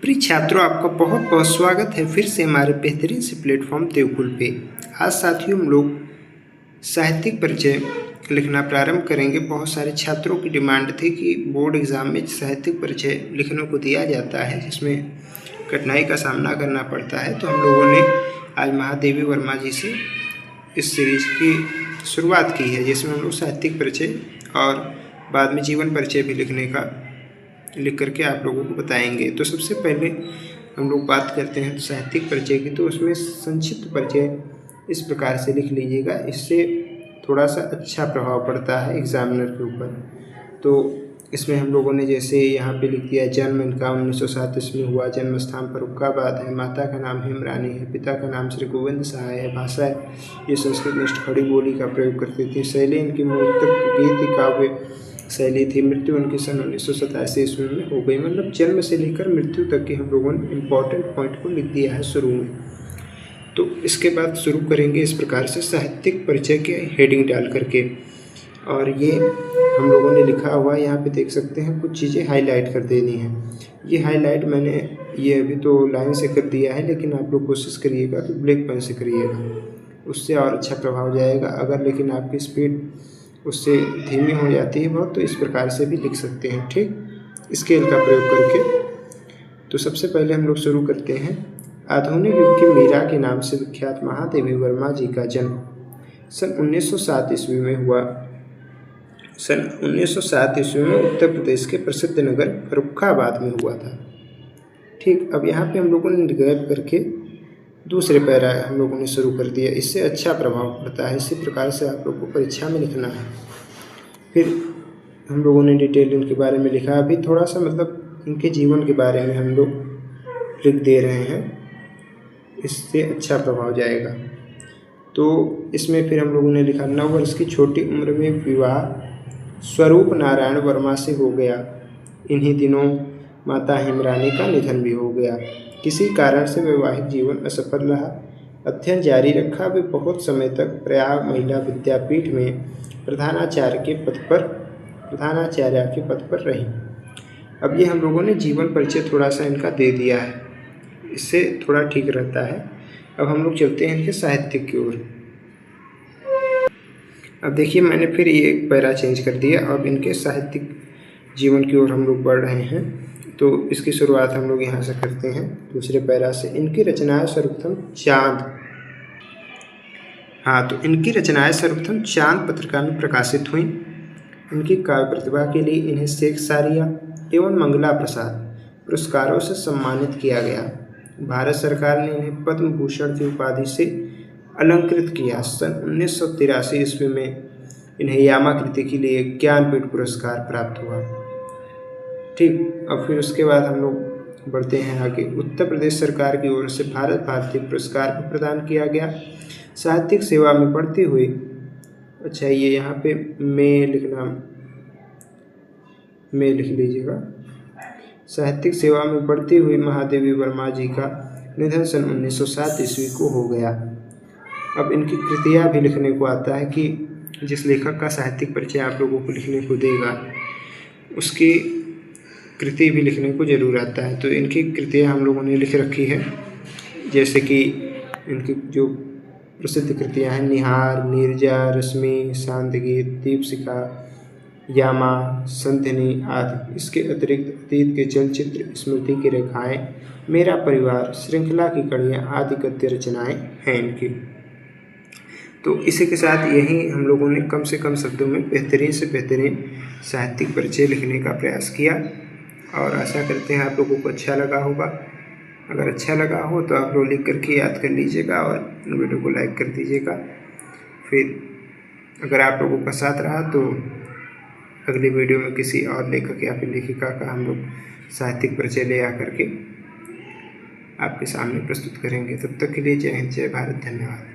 प्रिय छात्रों, आपका बहुत बहुत स्वागत है फिर से हमारे बेहतरीन से प्लेटफॉर्म देवकुल पे। आज साथियों हम लोग साहित्यिक परिचय लिखना प्रारंभ करेंगे। बहुत सारे छात्रों की डिमांड थी कि बोर्ड एग्ज़ाम में साहित्यिक परिचय लिखने को दिया जाता है जिसमें कठिनाई का सामना करना पड़ता है, तो हम लोगों ने आज महादेवी वर्मा जी से इस सीरीज की शुरुआत की है जिसमें हम लोग साहित्यिक परिचय और बाद में जीवन परिचय भी लिख करके आप लोगों को बताएंगे। तो सबसे पहले हम लोग बात करते हैं साहित्यिक परिचय की, तो उसमें संक्षिप्त परिचय इस प्रकार से लिख लीजिएगा, इससे थोड़ा सा अच्छा प्रभाव पड़ता है एग्जामिनर के ऊपर। तो इसमें हम लोगों ने जैसे यहाँ पे लिख दिया, जन्म इनका 1907 ईस्वी में हुआ, जन्म स्थान फर्रुखाबाद है, माता का नाम हेमरानी है, पिता का नाम श्री गोविंद सहाय है, भाषा ये संस्कृतनिष्ठ खड़ी बोली का प्रयोग करती थी, शैली इनकी मूल तक गीत काव्य शैली थी, मृत्यु उनकी सन 1987 ईस्वी में हो गई। मतलब जन्म से लेकर मृत्यु तक की हम लोगों ने इम्पॉर्टेंट पॉइंट को लिख दिया है शुरू में। तो इसके बाद शुरू करेंगे इस प्रकार से साहित्यिक परिचय के हेडिंग डाल करके, और ये हम लोगों ने लिखा हुआ है, यहाँ पे देख सकते हैं कुछ चीज़ें हाईलाइट कर देनी है। ये हाईलाइट मैंने ये अभी तो लाइन से कर दिया है, लेकिन आप लोग कोशिश करिएगा कि ब्लैक पेन से करिएगा, उससे और अच्छा प्रभाव जाएगा। अगर लेकिन आपकी स्पीड उससे धीमी हो जाती है बहुत, तो इस प्रकार से भी लिख सकते हैं, ठीक, स्केल का प्रयोग करके। तो सबसे पहले हम लोग शुरू करते हैं। आधुनिक युग की मीरा के नाम से विख्यात महादेवी वर्मा जी का जन्म सन 1907 ईस्वी में हुआ। सन 1907 ईस्वी में उत्तर प्रदेश के प्रसिद्ध नगर फर्रुखाबाद में हुआ था, ठीक। अब यहाँ पे हम लोगों ने गैप करके दूसरे पैरा हम लोगों ने शुरू कर दिया, इससे अच्छा प्रभाव पड़ता है। इसी प्रकार से आप लोग को परीक्षा में लिखना है। फिर हम लोगों ने डिटेल इनके बारे में लिखा, अभी थोड़ा सा मतलब इनके जीवन के बारे में हम लोग लिख दे रहे हैं, इससे अच्छा प्रभाव जाएगा। तो इसमें फिर हम लोगों ने लिखा, 9 वर्ष की छोटी उम्र में विवाह स्वरूप नारायण वर्मा से हो गया। इन्हीं दिनों माता हेमरानी का निधन भी हो गया। किसी कारण से वैवाहिक जीवन असफल रहा। अध्ययन जारी रखा। वे बहुत समय तक प्रयाग महिला विद्यापीठ में प्रधानाचार्य के पद पर रही। अब ये हम लोगों ने जीवन परिचय थोड़ा सा इनका दे दिया है, इससे थोड़ा ठीक रहता है। अब हम लोग चलते हैं इनके साहित्यिक की ओर। अब देखिए मैंने फिर ये एक पैरा चेंज कर दिया, अब इनके साहित्यिक जीवन की ओर हम लोग बढ़ रहे हैं। तो इसकी शुरुआत हम लोग यहाँ से करते हैं दूसरे पैरा से। इनकी रचनाएं सर्वप्रथम चांद पत्रिका में प्रकाशित हुई। इनकी काव्य प्रतिभा के लिए इन्हें शेख सारिया एवं मंगला प्रसाद पुरस्कारों से सम्मानित किया गया। भारत सरकार ने इन्हें पद्म भूषण की उपाधि से अलंकृत किया। सन 1983 ईस्वी में इन्हें यामा कृति के लिए ज्ञानपीठ पुरस्कार प्राप्त हुआ, ठीक। अब फिर उसके बाद हम लोग बढ़ते हैं आगे। उत्तर प्रदेश सरकार की ओर से भारत भारती पुरस्कार भी प्रदान किया गया। साहित्यिक सेवा में बढ़ती हुई, अच्छा ये यहाँ पे मैं लिख लीजिएगा। साहित्यिक सेवा में बढ़ती हुई महादेवी वर्मा जी का निधन सन 1907 ईस्वी को हो गया। अब इनकी कृतियाँ भी लिखने को आता है कि जिस लेखक का साहित्यिक परिचय आप लोगों को लिखने को देगा उसकी कृति भी लिखने को जरूर आता है। तो इनकी कृतियाँ हम लोगों ने लिख रखी है, जैसे कि इनकी जो प्रसिद्ध कृतियाँ हैं, निहार, नीरजा, रश्मि, शांतगीत, दीपशिखा, यामा, संधिनी आदि। इसके अतिरिक्त अतीत के चलचित्र, स्मृति की रेखाएं, मेरा परिवार, श्रृंखला की कड़ियाँ आदि गद्य रचनाएं हैं इनकी। तो इसी के साथ यही हम लोगों ने कम से कम शब्दों में बेहतरीन से बेहतरीन साहित्यिक परिचय लिखने का प्रयास किया, और आशा करते हैं आप लोगों को अच्छा लगा होगा। अगर अच्छा लगा हो तो आप लोग लिख करके याद कर लीजिएगा और वीडियो को लाइक कर दीजिएगा। फिर अगर आप लोगों का साथ रहा तो अगली वीडियो में किसी और लेखक या फिर लेखिका का हम लोग साहित्यिक परिचय ले आकर के आपके सामने प्रस्तुत करेंगे। तब तक के लिए जय हिंद, जय भारत, धन्यवाद।